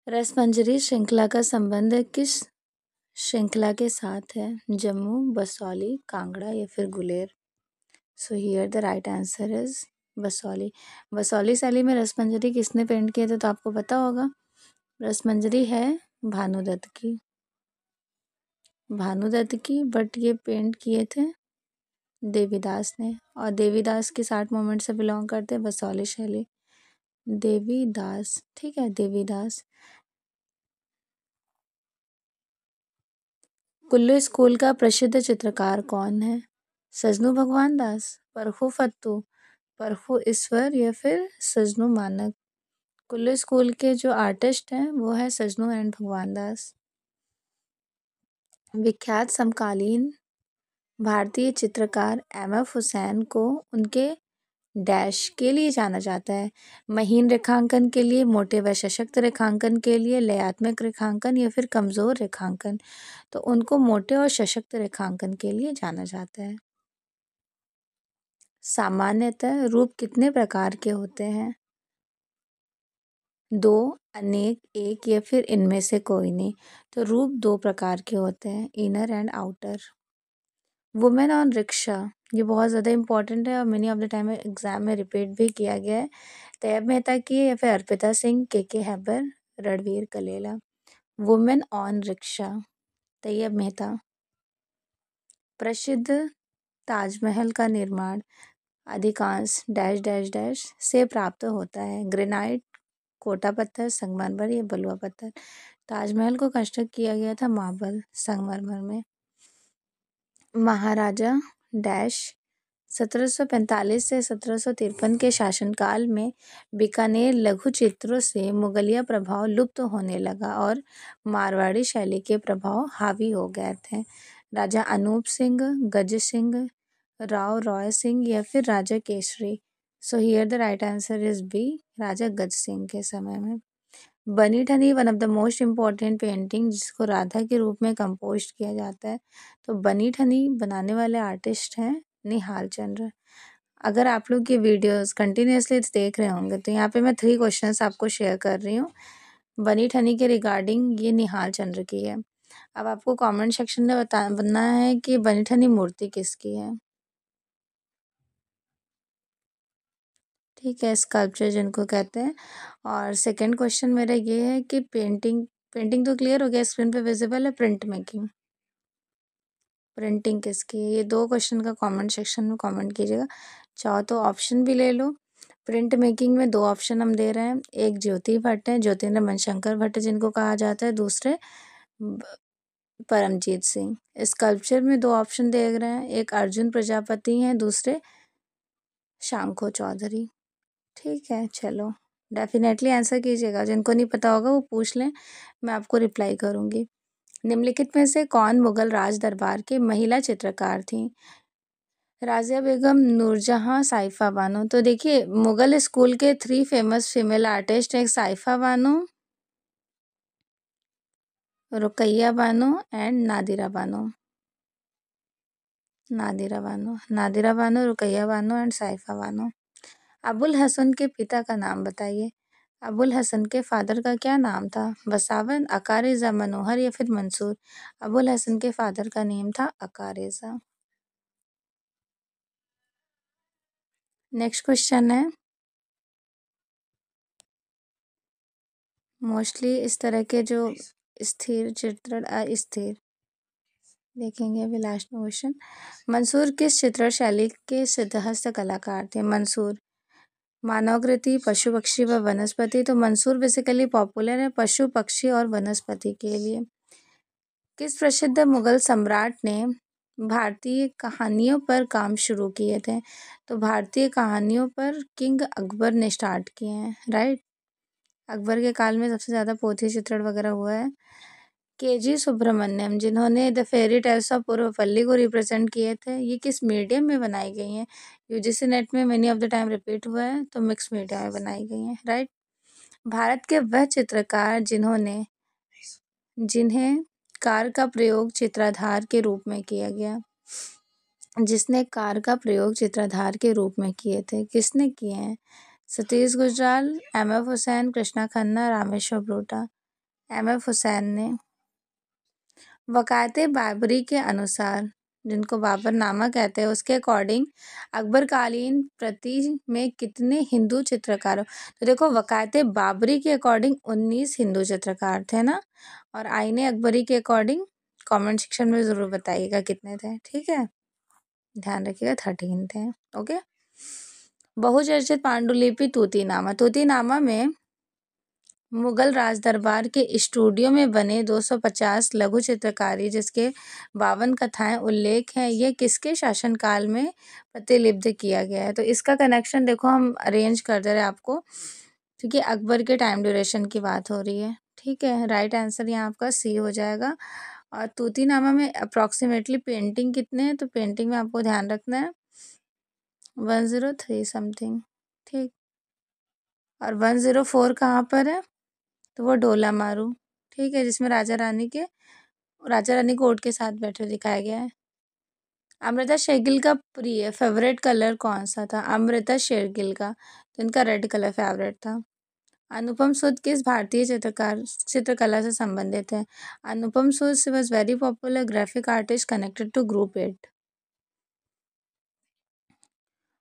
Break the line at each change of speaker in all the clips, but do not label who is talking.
रसमंजरी श्रृंखला का संबंध किस श्रृंखला के साथ है? जम्मू, बसौली, कांगड़ा या फिर गुलेर? सो here the right answer is Basohli. Basohli शैली में रसमंजरी किसने पेंट किए थे? तो आपको पता होगा, रसमंजरी है भानुदत्त की। भानुदत्त की, बट ये पेंट किए थे देवीदास ने, और देवीदास की 60 मोमेंट से बिलोंग करते हैं बसौली शैली। देवीदास, ठीक है, देवीदास। कुल्लू स्कूल का प्रसिद्ध चित्रकार कौन है? सजनू भगवान दास, परखू फत्तू, परखू ईश्वर या फिर सजनू मानक? कुल्लू स्कूल के जो आर्टिस्ट हैं वो है सजनू एंड भगवान दास। विख्यात समकालीन भारतीय चित्रकार एम.एफ. हुसैन को उनके डैश के लिए जाना जाता है? महीन रेखांकन के लिए, मोटे व सशक्त रेखांकन के लिए, लयात्मक रेखांकन या फिर कमजोर रेखांकन? तो उनको मोटे और सशक्त रेखांकन के लिए जाना जाता है। सामान्यतः रूप कितने प्रकार के होते हैं? 2, अनेक, एक या फिर इनमें से कोई नहीं? तो रूप 2 प्रकार के होते हैं, inner and outer. Women on rickshaw, ये बहुत ज़्यादा इंपॉर्टेंट है और many of the time exam में रिपीट भी किया गया है। तैयब मेहता की है या फिर अर्पिता सिंह, के हैबर, रणवीर कलेला? Women on rickshaw, Tyeb Mehta. प्रसिद्ध ताजमहल का निर्माण अधिकांश डैश डैश डैश से प्राप्त होता है? ग्रेनाइट, कोटा पत्थर, संगमरमर या बलुआ पत्थर? ताजमहल को कंस्ट्रक्ट किया गया था मार्बल, संगमरमर में। महाराजा डैश 1745 से 1753 के शासनकाल में बीकानेर लघु चित्रों से मुगलिया प्रभाव लुप्त होने लगा और मारवाड़ी शैली के प्रभाव हावी हो गए थे? राजा अनूप सिंह, गज सिंह, राव रॉय सिंह या फिर Raja Kesari? So here the right answer is B, Raja Gaj Singh के समय में। Bani Thani one of the most important painting जिसको राधा के रूप में कंपोज किया जाता है, तो बनी ठनी बनाने वाले आर्टिस्ट हैं निहाल चंद्र। अगर आप लोग ये वीडियोस कंटिन्यूसली देख रहे होंगे तो यहाँ पे मैं 3 क्वेश्चंस आपको शेयर कर रही हूँ बनी ठनी के रिगार्डिंग, ये निहाल चंद्र की है। अब आपको कमेंट सेक्शन में बताना है कि बनी ठनी मूर्ति किसकी है, ठीक है, स्कल्पचर जिनको कहते हैं। और सेकंड क्वेश्चन मेरा ये है कि पेंटिंग पेंटिंग तो क्लियर हो गया, स्क्रीन पे विजिबल है, प्रिंट मेकिंग, प्रिंटिंग किसकी है? ये 2 क्वेश्चन का कमेंट सेक्शन में कमेंट कीजिएगा। चाहो तो ऑप्शन भी ले लो। प्रिंट मेकिंग में 2 ऑप्शन हम दे रहे हैं, एक ज्योति भट्ट है, ज्योतिन्द्र मनशंकर भट्ट जिनको कहा जाता है, दूसरे परमजीत सिंह। स्कल्पचर में 2 ऑप्शन दे रहे हैं, एक अर्जुन प्रजापति हैं, दूसरे शांको चौधरी। ठीक है, चलो डेफिनेटली आंसर कीजिएगा, जिनको नहीं पता होगा वो पूछ लें, मैं आपको रिप्लाई करूँगी। निम्नलिखित में से कौन मुगल राज दरबार के महिला चित्रकार थीं? राजिया बेगम, नूरजहाँ, साइफा बानो? तो देखिए, मुगल स्कूल के 3 फेमस फीमेल आर्टिस्ट, एक साइफा बानो, रुकैया बानो एंड नादिरा बानो। नादिरा बानो, नादिरा बानो, रुकैया बानो एंड साइफा बानो। अबुल हसन के पिता का नाम बताइए। अबुल हसन के फादर का क्या नाम था? वसावन, अकारेजा, मनोहर या फिर मंसूर? अबुल हसन के फादर का नेम था अकारेजा। नेक्स्ट क्वेश्चन है, मोस्टली इस तरह के जो स्थिर चित्रण अस्थिर देखेंगे अभी लास्ट में क्वेश्चन। मंसूर किस चित्रण शैली के सिद्धहस्त कलाकार थे? मंसूर मानवाकृति, पशु पक्षी व वनस्पति? तो मंसूर बेसिकली पॉपुलर है पशु पक्षी और वनस्पति के लिए। किस प्रसिद्ध मुगल सम्राट ने भारतीय कहानियों पर काम शुरू किए थे? तो भारतीय कहानियों पर किंग अकबर ने स्टार्ट किए हैं, राइट। अकबर के काल में सबसे ज़्यादा पोथी चित्रण वगैरह हुआ है। के.जी. सुब्रमण्यम जिन्होंने द फेरी टेल्स ऑफ पूर्वपल्ली को रिप्रेजेंट किए थे, ये किस मीडियम में बनाई गई हैं? यूजीसी नेट में many of the time repeat हुआ है, तो मिक्स मीडिया में बनाई गई हैं, राइट। भारत के वह चित्रकार जिन्हें कार का प्रयोग चित्राधार के रूप में किया गया, जिसने कार का प्रयोग चित्राधार के रूप में किए थे, किसने किए हैं? सतीश गुजराल, एम.एफ. हुसैन, कृष्णा खन्ना, रामेश्वर ब्रोटा? एम.एफ. हुसैन ने। वक़ायत बाबरी के अनुसार, जिनको बाबरनामा कहते हैं, उसके अकॉर्डिंग अकबरकालीन प्रति में कितने हिंदू चित्रकार तो देखो, वक़ायत बाबरी के अकॉर्डिंग 19 हिंदू चित्रकार थे ना, और आईने अकबरी के अकॉर्डिंग कमेंट सेक्शन में ज़रूर बताइएगा कितने थे, ठीक है? ध्यान रखिएगा 13 थे, ओके? बहुचर्चित पांडुलिपि तूतीनामा। तूतीनामा में मुगल राज दरबार के स्टूडियो में बने 250 लघु चित्रकारी, जिसके 52 कथाएं उल्लेख हैं, यह किसके शासनकाल में प्रतिलिपित किया गया है? तो इसका कनेक्शन देखो, हम अरेंज कर दे रहे हैं आपको, क्योंकि अकबर के टाइम ड्यूरेशन की बात हो रही है, ठीक है? राइट आंसर यहाँ आपका सी हो जाएगा। और तूतीनामा में अप्रॉक्सीमेटली पेंटिंग कितने हैं? तो पेंटिंग में आपको ध्यान रखना है 103 समथिंग, ठीक। और 104 कहाँ पर है? तो वो डोला मारू, ठीक है, जिसमें राजा रानी को ऊँट के साथ बैठे दिखाया गया है। अमृता शेरगिल का प्रिय फेवरेट कलर कौन सा था? अमृता शेरगिल का, तो इनका रेड कलर फेवरेट था। अनुपम सूद किस भारतीय चित्रकला से संबंधित है? Anupam Sood was very popular graphic artist connected to group 8।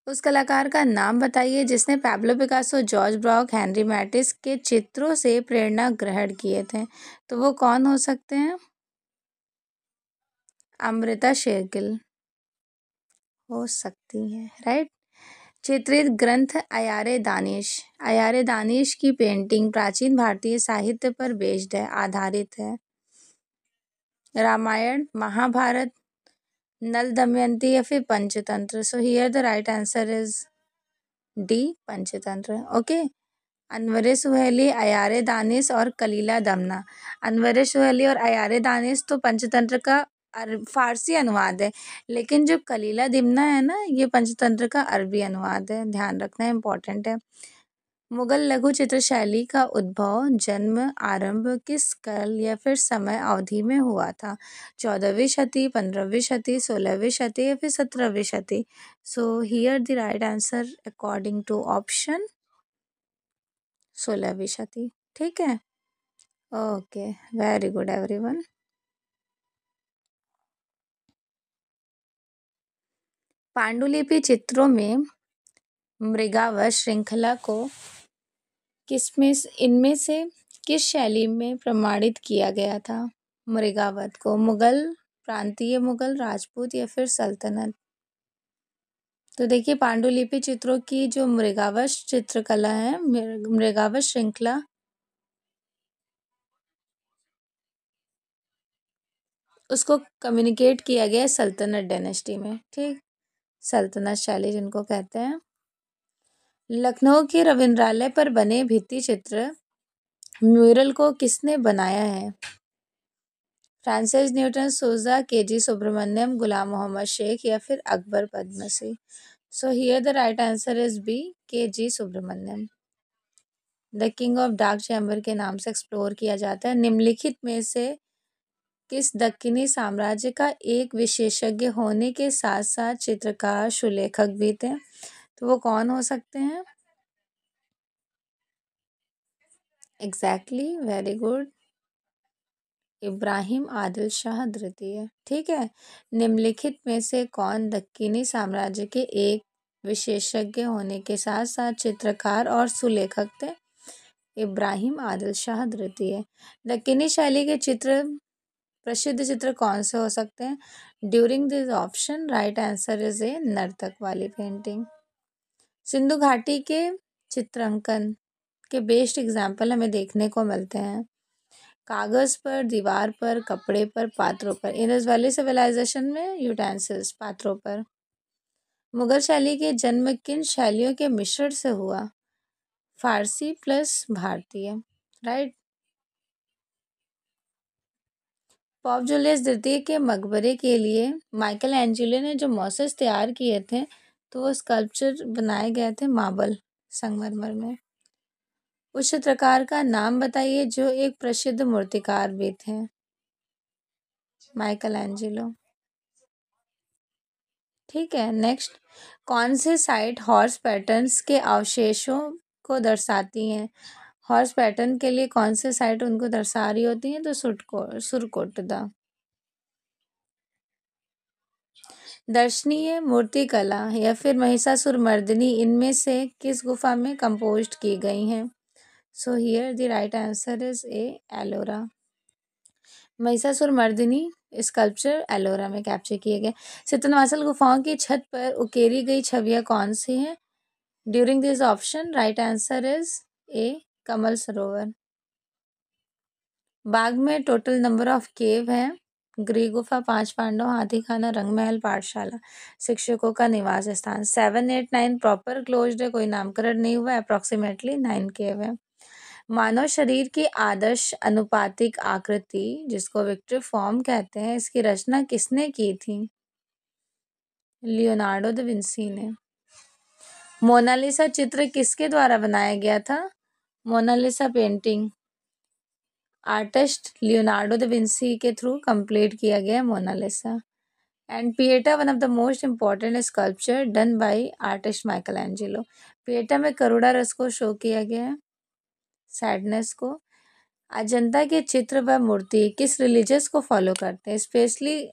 उस कलाकार का नाम बताइए जिसने Pablo Picasso, George Braque, Henri Matisse के चित्रों से प्रेरणा ग्रहण किए थे। तो वो कौन हो सकते हैं? अमृता शेरगिल हो सकती हैं, राइट। चित्रित ग्रंथ अयारे दानिश की पेंटिंग प्राचीन भारतीय साहित्य पर बेस्ड है, आधारित है। रामायण, महाभारत, नल दमयंती या फिर Panchatantra? So here the right answer is D, Panchatantra, okay. Anware Suhaili, Ayare Danish और कलीला दमना। अनवरे सुहेली और अयारे दानिश तो पंचतंत्र का फारसी अनुवाद है, लेकिन जो कलीला दिमना है ना, ये पंचतंत्र का अरबी अनुवाद है, ध्यान रखना इम्पोर्टेंट है। मुगल लघु चित्र शैली का उद्भव, जन्म, आरंभ किस काल या फिर समय अवधि में हुआ था? 14वीं शती, 15वीं शती, 16वीं शती या फिर 17वीं शती? So here the right answer according to option 16वीं शती, ठीक है? Okay, very good everyone. पांडुलिपि चित्रों में मृगावश श्रृंखला को इनमें से किस शैली में प्रमाणित किया गया था? मृगावत को मुगल, प्रांतीय मुगल, राजपूत या फिर सल्तनत? तो देखिए, पांडुलिपि चित्रों की जो मृगावश चित्रकला है, मृगावश श्रृंखला, उसको कम्युनिकेट किया गया सल्तनत डायनेस्टी में, ठीक। सल्तनत शैली जिनको कहते हैं। लखनऊ के रविंद्रालय पर बने भित्ति चित्र म्यूरल को किसने बनाया है? फ्रांसिस न्यूटन, सूजा, के.जी. सुब्रमण्यम, गुलाम मोहम्मद शेख या फिर Akbar Padamsee? So here the right answer is B, KG. Subramanyan. The king of dark chamber के नाम से एक्सप्लोर किया जाता है। निम्नलिखित में से किस दक्कनी साम्राज्य का एक विशेषज्ञ होने के साथ साथ चित्रकार, सुलेखक भी थे? तो वो कौन हो सकते हैं? Exactly, very good, Ibrahim Adil Shah द्वितीय, ठीक है। निम्नलिखित में से कौन दक्कनी साम्राज्य के एक विशेषज्ञ होने के साथ साथ चित्रकार और सुलेखक थे? इब्राहिम आदिल शाह द्वितीय। दक्कनी शैली के प्रसिद्ध चित्र कौन से हो सकते हैं? During this option right answer is ए नर्तक वाली पेंटिंग। सिंधु घाटी के चित्रांकन के बेस्ट एग्जाम्पल हमें देखने को मिलते हैं कागज पर, दीवार पर, कपड़े पर, पात्रों पर। इंडस वैली सिविलाइजेशन में यूटेंसिल्स, पात्रों पर। मुगल शैली के जन्म किन शैलियों के मिश्रण से हुआ? फारसी प्लस भारतीय, राइट। पॉप जूलियस द्वितीय के मकबरे के लिए माइकल एंजेलो ने जो मॉसेस तैयार किए थे, तो वो स्कल्पचर बनाए गए थे मार्बल, संगमरमर में। उस चित्रकार का नाम बताइए जो एक प्रसिद्ध मूर्तिकार भी थे। माइकल एंजेलो, ठीक है। नेक्स्ट, कौन से साइट हॉर्स पैटर्न्स के अवशेषों को दर्शाती हैं? हॉर्स पैटर्न के लिए कौन से साइट उनको दर्शा रही होती हैं? तो सुरकोटदा। दर्शनीय मूर्तिकला या फिर महिषासुरमर्दिनी इनमें से किस गुफा में कंपोज्ड की गई हैं? सो here the right answer is A, Ellora. Mahishasuramardini sculpture Ellora में कैप्चर किए गए। सितनवासल गुफाओं की छत पर उकेरी गई छवियां कौन सी हैं? During this option right answer is A, Kamal Sarovar. बाग में टोटल नंबर ऑफ केव है? गृह गुफा, 5 पांडव, हाथी खाना, रंगमहल, पाठशाला, शिक्षकों का निवास स्थान। 7, 8, 9 प्रॉपर क्लोज्ड है, कोई नामकरण नहीं हुआ। अप्रोक्सीमेटली 9 केव है। मानव शरीर की आदर्श अनुपातिक आकृति जिसको विक्ट्री फॉर्म कहते हैं, इसकी रचना किसने की थी? लियोनार्डो दा विंसी ने। मोनालिसा चित्र किसके द्वारा बनाया गया था? Mona Lisa painting artist Leonardo da Vinci के थ्रू कंप्लीट किया गया Mona Lisa. And Pieta one of the most important sculpture done by artist Michelangelo. Pieta में करुणा रस को शो किया गया है, सैडनेस को। अजंता के चित्र व मूर्ति किस रिलीजियस को फॉलो करते हैं? स्पेशली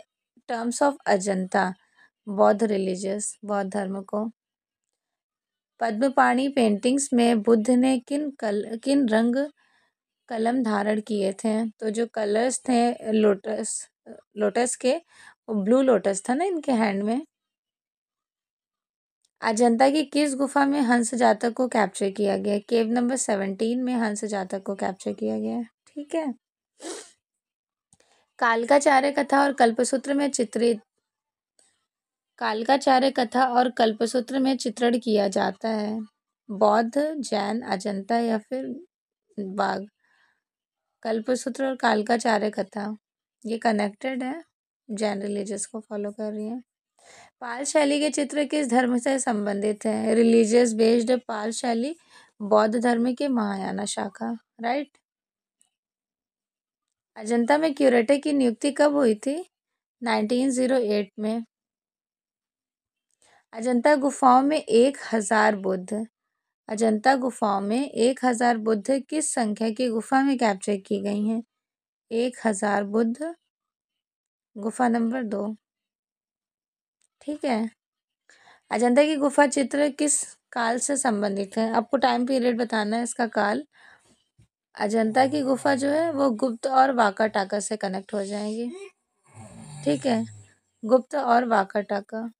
टर्म्स ऑफ अजंता, बौद्ध रिलीजियस, बौद्ध धर्म को। पद्मपाणि पेंटिंग्स में बुद्ध ने किन रंग कलम धारण किए थे? तो जो कलर्स थे लोटस के, वो ब्लू लोटस था ना इनके हैंड में। अजंता की किस गुफा में हंस जातक को कैप्चर किया गया? केव नंबर 17 में हंस जातक को कैप्चर किया गया है। ठीक है। कालकाचार्य कथा और कल्पसूत्र में चित्रण किया जाता है बौद्ध, जैन, अजंता या फिर बाग। कल्पसूत्र और कालकाचार्य कथा ये कनेक्टेड है, जैन रिलीजियस को फॉलो कर रही है। पाल शैली के चित्र किस धर्म से संबंधित है? रिलीजियस बेस्ड पाल शैली बौद्ध धर्म के महायाना शाखा, राइट। अजंता में क्यूरेटर की नियुक्ति कब हुई थी? 1908 में। अजंता गुफाओं में 1000 बुद्ध, अजंता गुफाओं में 1000 बुद्ध किस संख्या की गुफा में कैप्चर की गई हैं? 1000 बुद्ध, गुफा नंबर 2। ठीक है। अजंता की गुफा चित्र किस काल से संबंधित है? आपको टाइम पीरियड बताना है इसका काल। अजंता की गुफा जो है वो गुप्त और वाकाटाका से कनेक्ट हो जाएगी। ठीक है, गुप्त और वाकाटाका।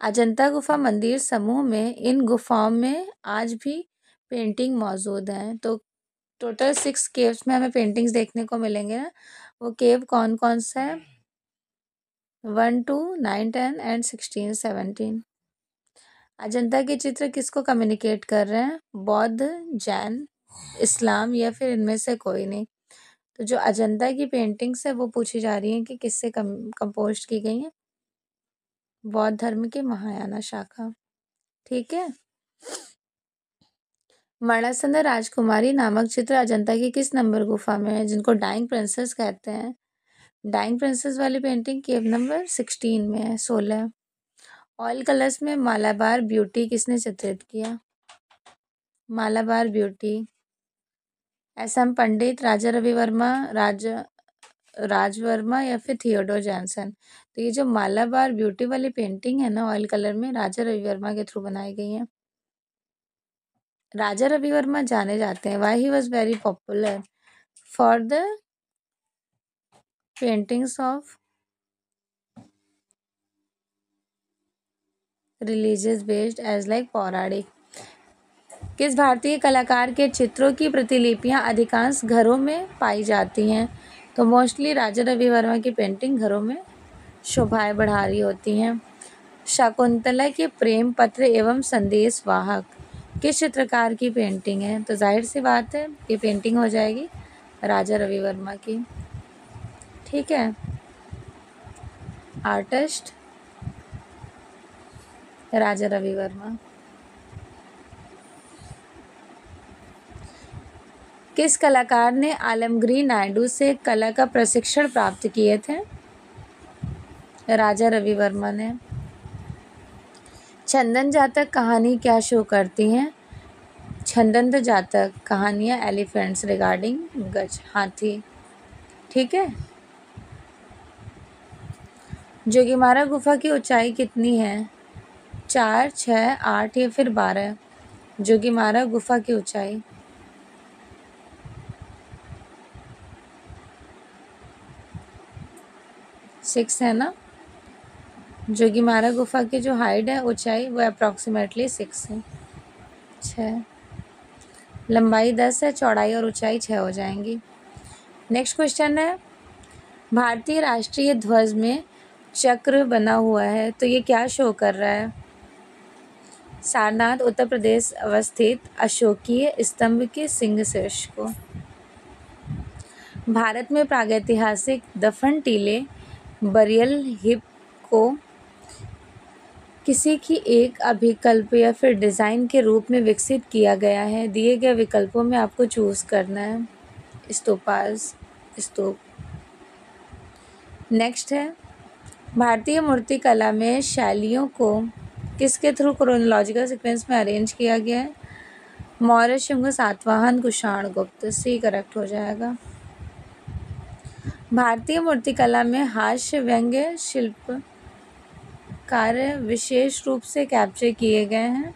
अजंता गुफा मंदिर समूह में इन गुफाओं में आज भी पेंटिंग मौजूद हैं। तो टोटल 6 केव्स में हमें पेंटिंग्स देखने को मिलेंगे ना। वो केव कौन कौन सा है? 1, 2, 9, 10 एंड 16, 17। अजंता के चित्र किसको कम्युनिकेट कर रहे हैं? बौद्ध, जैन, इस्लाम या फिर इनमें से कोई नहीं। तो जो अजंता की पेंटिंग्स है वो पूछी जा रही हैं कि किससे कंपोज की गई हैं? बौद्ध धर्म के महायाना शाखा। ठीक है। मरणासंदा राजकुमारी नामक चित्र अजंता की किस नंबर गुफा में है, जिनको डाइंग प्रिंसेस कहते हैं? डाइंग प्रिंसेस वाली पेंटिंग केव नंबर 16 में है, 16। ऑयल कलर्स में मालाबार ब्यूटी किसने चित्रित किया? मालाबार ब्यूटी SM पंडित, राजा रवि वर्मा, राजवर्मा या फिर थियोडोर जॉनसन। तो ये जो मालाबार ब्यूटी वाली पेंटिंग है ना ऑयल कलर में, राजा रवि वर्मा के थ्रू बनाई गई है। राजा रवि वर्मा जाने जाते हैं, why he was very popular for the paintings of religious based as like पौराणिक। किस भारतीय कलाकार के चित्रों की प्रतिलिपियां अधिकांश घरों में पाई जाती हैं? तो मोस्टली राजा रवि वर्मा की पेंटिंग घरों में शोभाएं बढ़ा रही होती हैं। शकुंतला के प्रेम पत्र एवं संदेश वाहक किस चित्रकार की पेंटिंग है? तो जाहिर सी बात है ये पेंटिंग हो जाएगी राजा रवि वर्मा की। ठीक है। आर्टिस्ट राजा रवि वर्मा। किस कलाकार ने आलमगीर नायडू से कला का प्रशिक्षण प्राप्त किए थे? राजा रवि वर्मा ने। चंदन जातक कहानी क्या शो करती हैं? छंदंत जातक कहानियाँ एलिफेंट्स रिगार्डिंग गज हाथी। ठीक है। जोगीमारा गुफा की ऊंचाई कितनी है? 4, 6, 8 या फिर 12? जोगीमारा गुफा की ऊंचाई 6 है ना। जोगीमारा गुफा की जो हाइट है, ऊंचाई, वो अप्रॉक्सीमेटली 6 है। 6। लंबाई 10 है, चौड़ाई और ऊंचाई 6 हो जाएंगी। नेक्स्ट क्वेश्चन है, भारतीय राष्ट्रीय ध्वज में चक्र बना हुआ है, तो ये क्या शो कर रहा है? सारनाथ उत्तर प्रदेश अवस्थित अशोकीय स्तंभ के सिंह शीर्ष को। भारत में प्रागैतिहासिक दफन टीले बरियल हिप को किसी की एक अभिकल्प या फिर डिज़ाइन के रूप में विकसित किया गया है। दिए गए विकल्पों में आपको चूज़ करना है। स्तूप। नेक्स्ट है, भारतीय मूर्ति कला में शैलियों को किसके थ्रू क्रोनोलॉजिकल सीक्वेंस में अरेंज किया गया है? मौर्य, शुंग, सातवाहन, कुषाण, गुप्त। सी करेक्ट हो जाएगा। भारतीय मूर्तिकला में हास्य व्यंग्य शिल्प कार्य विशेष रूप से कैप्चर किए गए हैं।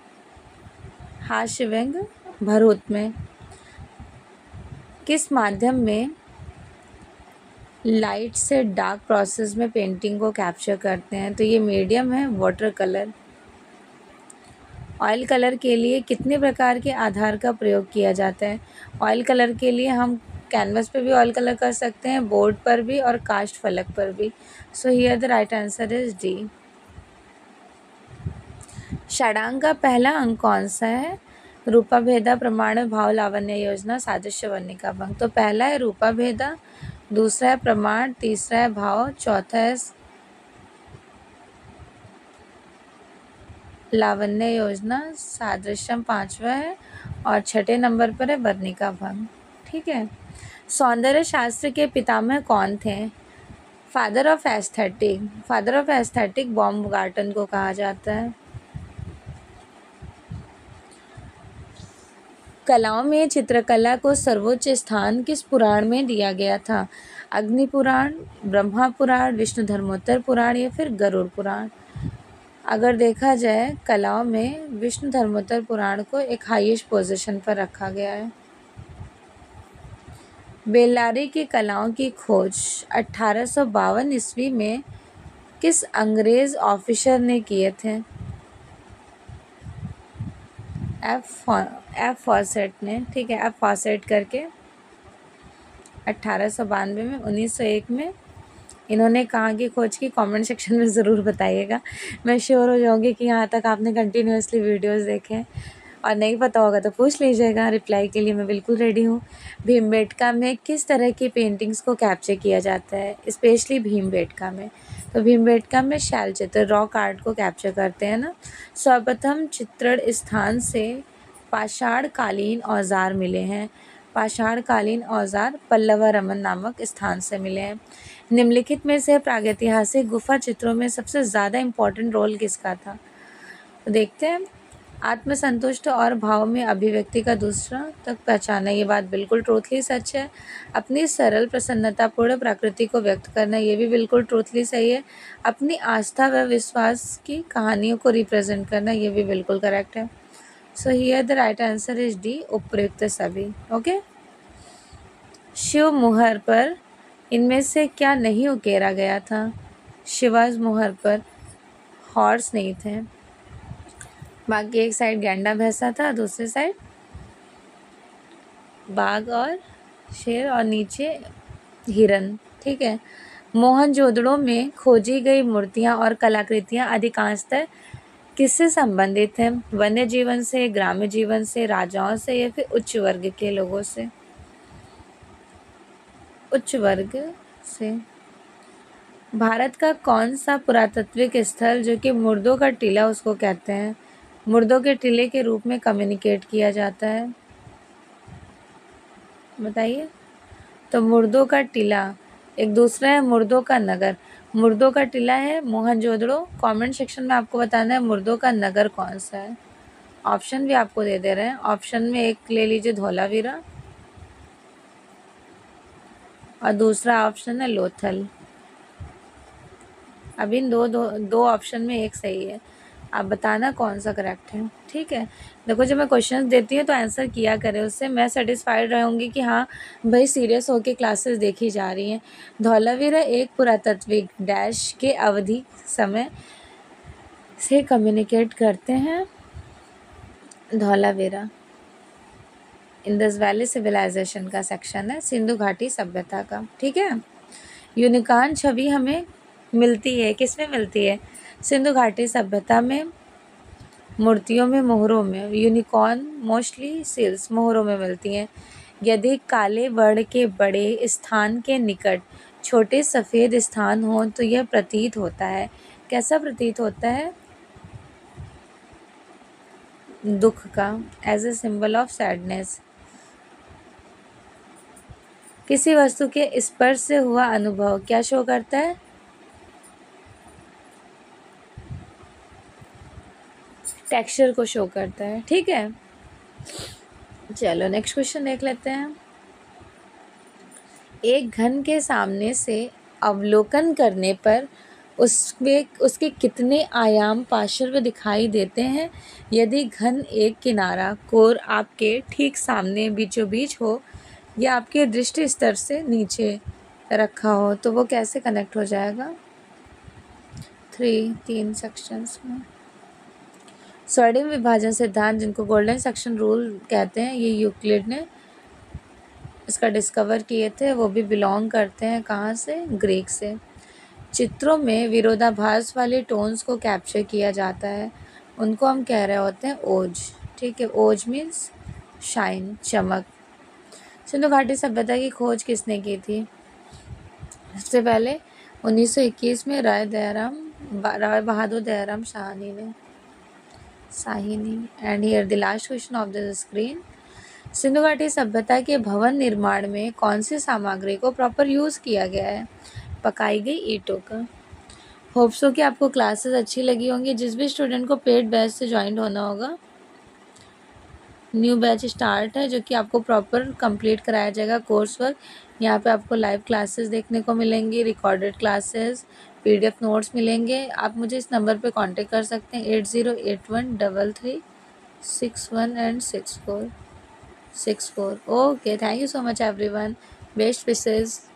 हास्य व्यंग्य भरूच में। किस माध्यम में लाइट से डार्क प्रोसेस में पेंटिंग को कैप्चर करते हैं? तो ये मीडियम है वाटर कलर। ऑयल कलर के लिए कितने प्रकार के आधार का प्रयोग किया जाता है? ऑयल कलर के लिए हम कैनवस पे भी ऑयल कलर कर सकते हैं, बोर्ड पर भी और कास्ट फलक पर भी। So here the right answer is D. षडांग का पहला अंक कौन सा है? रूपा भेदा, प्रमाण, भाव, लावण्य योजना, सादृश्य, वर्णिका भंग। तो पहला है रूपा भेदा, दूसरा है प्रमाण, तीसरा है भाव, चौथा है लावण्य योजना, सादृश्यम पांचवा है और छठे नंबर पर है वर्णिका भंग। ठीक है। सौंदर्य शास्त्र के पितामह कौन थे? फादर ऑफ एस्थेटिक बाumgarten को कहा जाता है। कलाओं में चित्रकला को सर्वोच्च स्थान किस पुराण में दिया गया था? अग्नि पुराण, ब्रह्मा पुराण, विष्णु धर्मोत्तर पुराण या फिर गरुड़ पुराण? अगर देखा जाए कलाओं में विष्णु धर्मोत्तर पुराण को एक हाईएस्ट पोजीशन पर रखा गया है। बेल्लारी की कलाओं की खोज 1852 ईस्वी में किस अंग्रेज ऑफिसर ने किए थे? एफ फॉसेट ने। ठीक है, एफ फॉसेट करके 1892 में 1901 में इन्होंने कहाँ की खोज की? कमेंट सेक्शन में ज़रूर बताइएगा। मैं श्योर हो जाऊँगी कि यहाँ तक आपने कंटिन्यूसली वीडियोस देखे हैं, और नहीं पता होगा तो पूछ लीजिएगा, रिप्लाई के लिए मैं बिल्कुल रेडी हूँ। भीमबेटका में किस तरह की पेंटिंग्स को कैप्चर किया जाता है, स्पेशली भीमबेटका में? तो भीमबेटका में शैल चित्र, रॉक आर्ट को कैप्चर करते हैं ना। सर्वप्रथम चित्रण स्थान से पाषाणकालीन औजार मिले हैं। पाषाणकालीन औजार पल्लवरमन नामक स्थान से मिले हैं। निम्नलिखित में से प्रागैतिहासिक गुफा चित्रों में सबसे ज़्यादा इम्पोर्टेंट रोल किसका था? तो देखते हैं। आत्मसंतुष्ट और भाव में अभिव्यक्ति का दूसरा तक पहचाना, ये बात बिल्कुल ट्रूथली सच है। अपनी सरल प्रसन्नतापूर्ण प्रकृति को व्यक्त करना, ये भी बिल्कुल ट्रूथली सही है। अपनी आस्था व विश्वास की कहानियों को रिप्रेजेंट करना, ये भी बिल्कुल करेक्ट है। सो here the right answer is D, उपयुक्त सभी। ओके। शिव मुहर पर इनमें से क्या नहीं उकेरा गया था? शिवाज मुहर पर हॉर्स नहीं थे, बाकी एक साइड गैंडा भैंसा था, दूसरी साइड बाघ और शेर और नीचे हिरन। ठीक है। मोहनजोदड़ो में खोजी गई मूर्तियाँ और कलाकृतियाँ अधिकांशतः किससे संबंधित हैं? वन्य जीवन से, ग्राम्य जीवन से, राजाओं से या फिर उच्च वर्ग के लोगों से? उच्च वर्ग से। भारत का कौन सा पुरातात्विक स्थल जो कि मुर्दों का टीला उसको कहते हैं, मुर्दों के टीले के रूप में कम्युनिकेट किया जाता है? बताइए। तो मुर्दों का टीला, एक दूसरा है मुर्दों का नगर। मुर्दों का टीला है मोहनजोदड़ो। कमेंट सेक्शन में आपको बताना है मुर्दों का नगर कौन सा है। ऑप्शन भी आपको दे रहे हैं। ऑप्शन में एक ले लीजिए धौलावीरा और दूसरा ऑप्शन है लोथल। अब इन दो ऑप्शन में एक सही है, आप बताना कौन सा करेक्ट है। ठीक है, देखो जब मैं क्वेश्चन देती हूँ तो आंसर किया करें, उससे मैं सेटिस्फाइड रहूँगी कि हाँ भाई सीरियस होके क्लासेस देखी जा रही हैं। धौलावीरा एक पुरातात्विक डैश के अवधि समय से कम्युनिकेट करते हैं। धौलावीरा इंडस वैली सिविलाइजेशन का सेक्शन है, सिंधु घाटी सभ्यता का। ठीक है, यूनिकॉर्न छवि हमें मिलती है, किस में मिलती है? सिंधु घाटी सभ्यता में, मूर्तियों में, मोहरों में। यूनिकॉर्न मोस्टली सील्स मोहरों में मिलती हैं। यदि काले वर्ण के बड़े स्थान के निकट छोटे सफ़ेद स्थान हो तो यह प्रतीत होता है, कैसा प्रतीत होता है? दुख का, as a symbol of sadness. किसी वस्तु के स्पर्श से हुआ अनुभव क्या शो करता है? टेक्सचर को शो करता है। ठीक है, चलो नेक्स्ट क्वेश्चन देख लेते हैं। एक घन के सामने से अवलोकन करने पर उसके कितने आयाम पार्श्व दिखाई देते हैं? यदि घन एक किनारा कोर आपके ठीक सामने बीचों बीच हो या आपके दृष्टि स्तर से नीचे रखा हो तो वो कैसे कनेक्ट हो जाएगा? तीन सेक्शंस में। स्वर्णिम विभाजन सिद्धांत, जिनको गोल्डन सेक्शन रूल कहते हैं, ये यूक्लिड ने इसका डिस्कवर किए थे। वो भी बिलोंग करते हैं कहाँ से? ग्रीक से। चित्रों में विरोधाभास वाले टोन्स को कैप्चर किया जाता है, उनको हम कह रहे होते हैं ओज। ठीक है, ओज मीन्स शाइन, चमक। सिंधु घाटी सभ्यता की खोज किसने की थी? सबसे पहले 1921 में Rai Bahadur Dayaram Sahni. And here the last question of the screen. Sindhu घाटी सभ्यता के भवन निर्माण में कौन सी सामग्री को प्रॉपर यूज़ किया गया है? पकाई गई ईंटों का। होप सो कि आपको क्लासेस अच्छी लगी होंगी। जिस भी स्टूडेंट को पेड बैच से ज्वाइन होना होगा, न्यू बैच स्टार्ट है जो कि आपको प्रॉपर कंप्लीट कराया जाएगा कोर्स वर्क। यहाँ पे आपको लाइव क्लासेस देखने को मिलेंगी, रिकॉर्डेड क्लासेस, PDF नोट्स मिलेंगे। आप मुझे इस नंबर पे कांटेक्ट कर सकते हैं 80813361 and 64। Okay, thank you so much everyone, best wishes.